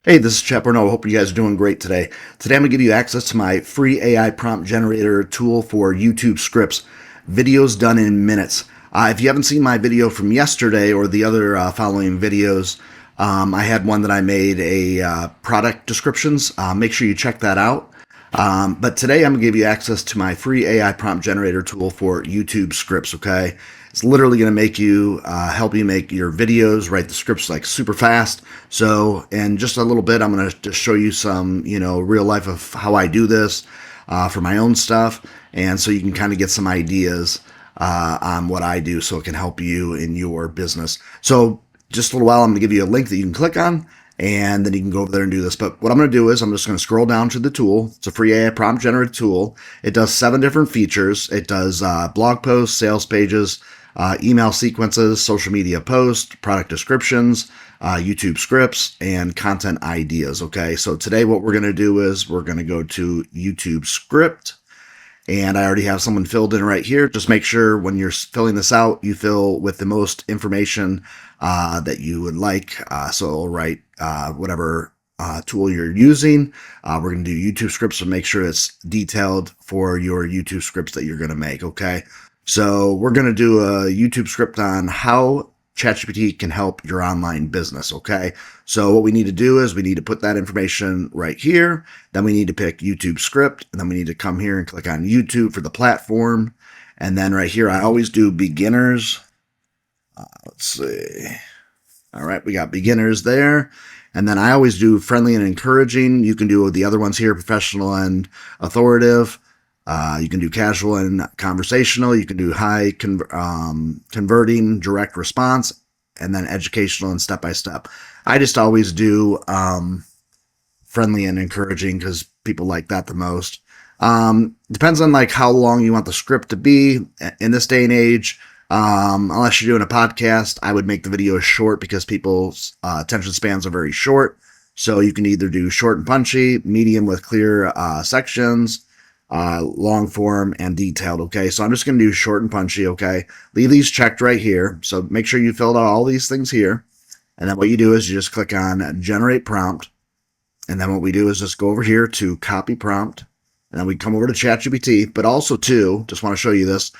Hey, this is Chep Renault. Hope you guys are doing great today. Today I'm going to give you access to my free AI prompt generator tool for YouTube scripts, videos done in minutes. If you haven't seen my video from yesterday or the other following videos, I had one that I made a product descriptions. Make sure you check that out. But today I'm going to give you access to my free AI prompt generator tool for YouTube scripts, okay? It's literally going to make you, help you make your videos, write the scripts like super fast. So in just a little bit, I'm going to just show you some, real life of how I do this for my own stuff. And so you can kind of get some ideas on what I do so it can help you in your business. So just a little while, I'm going to give you a link that you can click on, and then you can go over there and do this. But what I'm going to do is I'm just going to scroll down to the tool. It's a free AI prompt generator tool. It does 7 different features. It does blog posts, sales pages, email sequences, social media posts, product descriptions, YouTube scripts, and content ideas. Okay, so today what we're going to do is we're going to go to YouTube script. And I already have someone filled in right here. Just make sure when you're filling this out, you fill with the most information that you would like. So I'll write whatever tool you're using. We're going to do YouTube scripts, so make sure it's detailed for your YouTube scripts that you're going to make, okay? So we're going to do a YouTube script on how ChatGPT can help your online business, okay? So what we need to do is we need to put that information right here. Then we need to pick YouTube script, and then we need to come here and click on YouTube for the platform. And then right here, I always do beginners. Let's see. All right, we got beginners there. And then I always do friendly and encouraging. You can do the other ones here, professional and authoritative. You can do casual and conversational. You can do high converting, direct response, and then educational and step-by-step. I just always do friendly and encouraging because people like that the most. Depends on like how long you want the script to be. In this day and age, unless you're doing a podcast, I would make the video short because people's attention spans are very short. So you can either do short and punchy, medium with clear sections, long form, and detailed. Okay, so I'm just going to do short and punchy. Okay, leave these checked right here. So make sure you filled out all these things here. And then what you do is you just click on generate prompt. And then what we do is just go over here to copy prompt. And then we come over to ChatGPT, but also too, just want to show you this.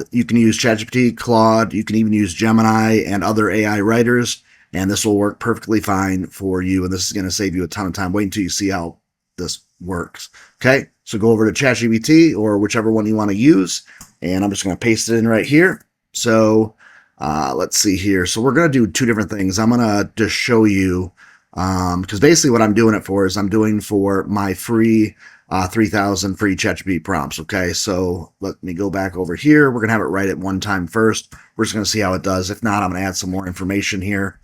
You can use ChatGPT, Claude, you can even use Gemini and other AI writers, and this will work perfectly fine for you. And this is going to save you a ton of time. Wait until you see how this works. Okay, so go over to ChatGPT or whichever one you want to use, and I'm just going to paste it in right here. So let's see here. So we're going to do 2 different things. I'm going to just show you, because basically what I'm doing it for is I'm doing for my free 3,000 free ChatGPT prompts. Okay, so let me go back over here. We're going to have it write it one time first. We're just going to see how it does. If not, I'm going to add some more information here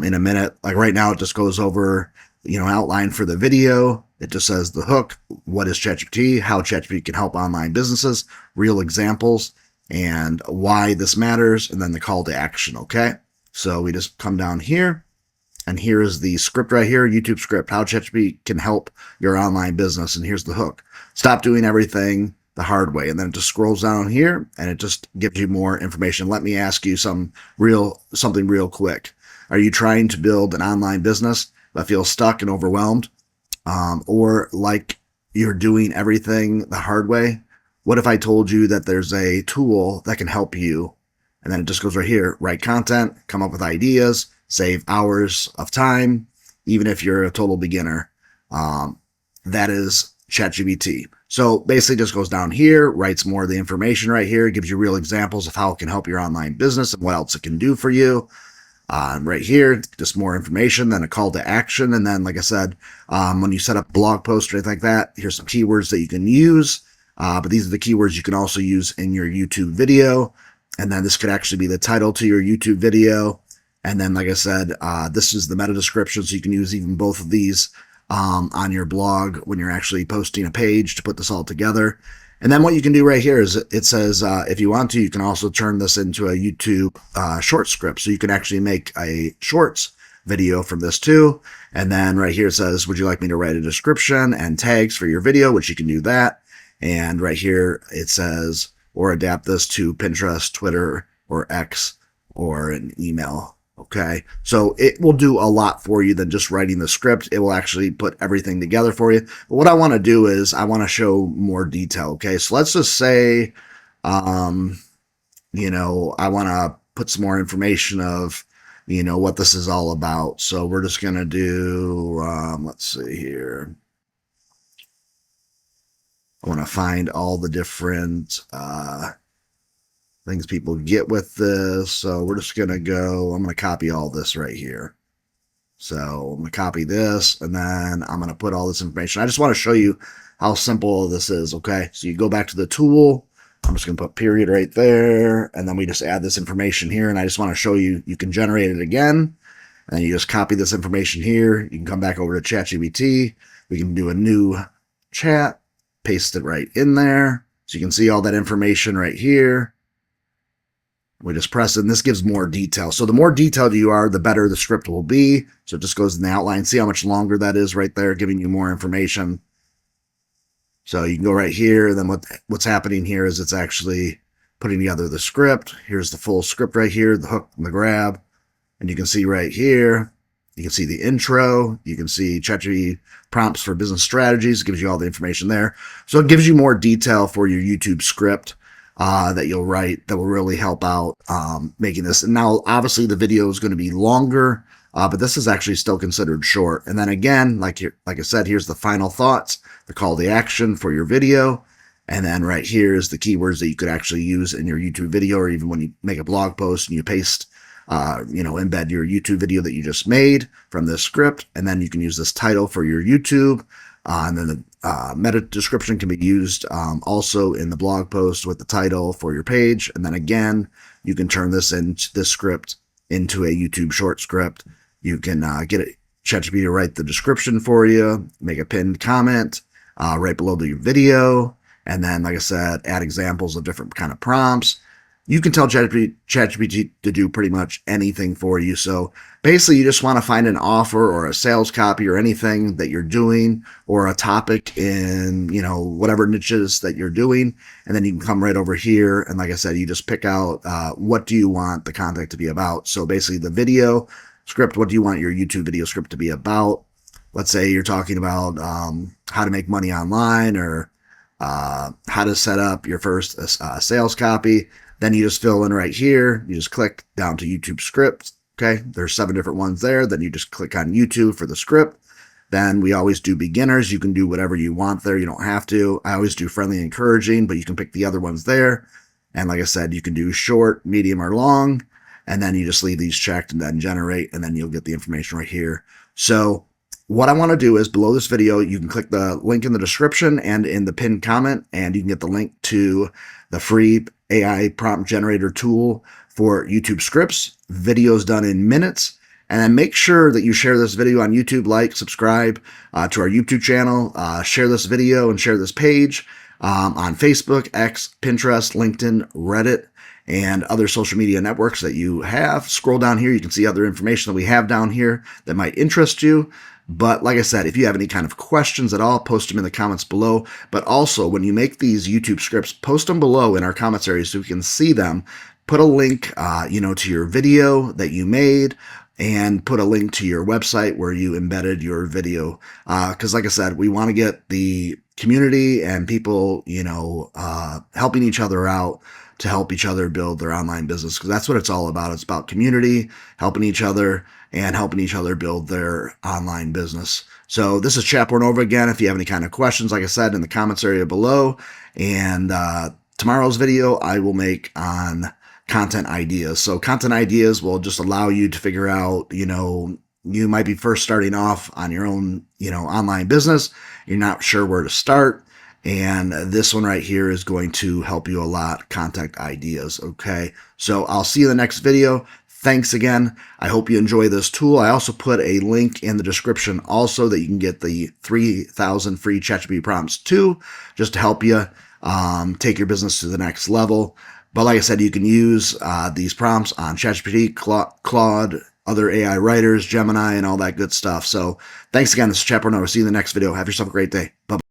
in a minute. Like right now, it just goes over, outline for the video. It just says the hook, what is ChatGPT, how ChatGPT can help online businesses, real examples, and why this matters, and then the call to action, okay? So we just come down here, and here is the script right here, YouTube script, how ChatGPT can help your online business, and here's the hook. Stop doing everything the hard way, and then it just scrolls down here, and it just gives you more information. Let me ask you something real quick. Are you trying to build an online business but feel stuck and overwhelmed? Or like you're doing everything the hard way? What if I told you that there's a tool that can help you? And then it just goes right here, write content, come up with ideas, save hours of time, even if you're a total beginner. That is ChatGPT. So basically just goes down here, writes more of the information right here, gives you real examples of how it can help your online business and what else it can do for you. Right here, just more information, then a call to action. And then, like I said, when you set up a blog post or anything like that, here's some keywords that you can use. But these are the keywords you can also use in your YouTube video. And then this could actually be the title to your YouTube video. And then, like I said, this is the meta description. So you can use even both of these on your blog when you're actually posting a page to put this all together. And then what you can do right here is it says, if you want to, you can also turn this into a YouTube short script. So you can actually make a shorts video from this too. And then right here it says, would you like me to write a description and tags for your video, which you can do that. And right here it says, or adapt this to Pinterest, Twitter, or X, or an email Okay, so it will do a lot for you than just writing the script. It will actually put everything together for you. But what I want to do is I want to show more detail. Okay, so let's just say, um, I want to put some more information of, what this is all about. So we're just going to do, let's see here. I want to find all the different things people get with this. So we're just going to go, I'm going to copy all this right here. So I'm going to copy this, and then I'm going to put all this information. I just want to show you how simple this is, okay? So you go back to the tool. I'm just going to put period right there, and then we just add this information here, and I just want to show you, you can generate it again, and you just copy this information here. You can come back over to ChatGPT. We can do a new chat, paste it right in there, so you can see all that information right here. We just press it, and this gives more detail. So the more detailed you are, the better the script will be. So it just goes in the outline. See how much longer that is right there, giving you more information. So you can go right here. Then what's happening here is it's actually putting together the script. Here's the full script right here, the hook and the grab. And you can see right here, you can see the intro. You can see ChatGPT Prompts for Business Strategies. It gives you all the information there. So it gives you more detail for your YouTube script that you'll write that will really help out making this. And now, obviously, the video is going to be longer, but this is actually still considered short. And then again, like I said, here's the final thoughts, the call to action for your video. And then right here is the keywords that you could actually use in your YouTube video, or even when you make a blog post and you paste, embed your YouTube video that you just made from this script. And then you can use this title for your YouTube. And then the meta description can be used also in the blog post with the title for your page. And then again, you can turn this script into a YouTube short script. You can get ChatGPT to write the description for you, make a pinned comment right below the video. And then, like I said, add examples of different kind of prompts. You can tell ChatGPT to do pretty much anything for you. So basically, you just want to find an offer or a sales copy or anything that you're doing, or a topic in, whatever niches that you're doing. And then you can come right over here. And like I said, you just pick out what do you want the content to be about. So basically the video script, what do you want your YouTube video script to be about? Let's say you're talking about how to make money online, or how to set up your first sales copy. Then you just fill in right here. You just click down to YouTube script. Okay, there's 7 different ones there. Then you just click on YouTube for the script. Then we always do beginners. You can do whatever you want there. You don't have to. I always do friendly and encouraging, but you can pick the other ones there. And like I said, you can do short, medium, or long. And then you just leave these checked and then generate, and then you'll get the information right here. So what I want to do is below this video, you can click the link in the description and in the pinned comment, and you can get the link to the free AI prompt generator tool for YouTube scripts, videos done in minutes. And then make sure that you share this video on YouTube, like, subscribe to our YouTube channel, share this video and share this page on Facebook, X, Pinterest, LinkedIn, Reddit, and other social media networks that you have. Scroll down here, you can see other information that we have down here that might interest you. But like I said, if you have any kind of questions at all, post them in the comments below. But also, when you make these YouTube scripts, post them below in our comments area so we can see them. Put a link, to your video that you made, and put a link to your website where you embedded your video. Because like I said, we want to get the community and people, helping each other out to help each other build their online business, because that's what it's all about. It's about community, helping each other, and helping each other build their online business. So this is Chap Nova again. If you have any kind of questions, like I said, in the comments area below. And tomorrow's video I will make on content ideas. So content ideas will just allow you to figure out, you might be first starting off on your own, online business. You're not sure where to start. And this one right here is going to help you a lot, contact ideas, okay? So I'll see you in the next video. Thanks again. I hope you enjoy this tool. I also put a link in the description also that you can get the 3,000 free ChatGPT prompts too, just to help you take your business to the next level. But like I said, you can use these prompts on ChatGPT, Claude, other AI writers, Gemini, and all that good stuff. So thanks again. This is Chap Nova. See you in the next video. Have yourself a great day. Bye-bye.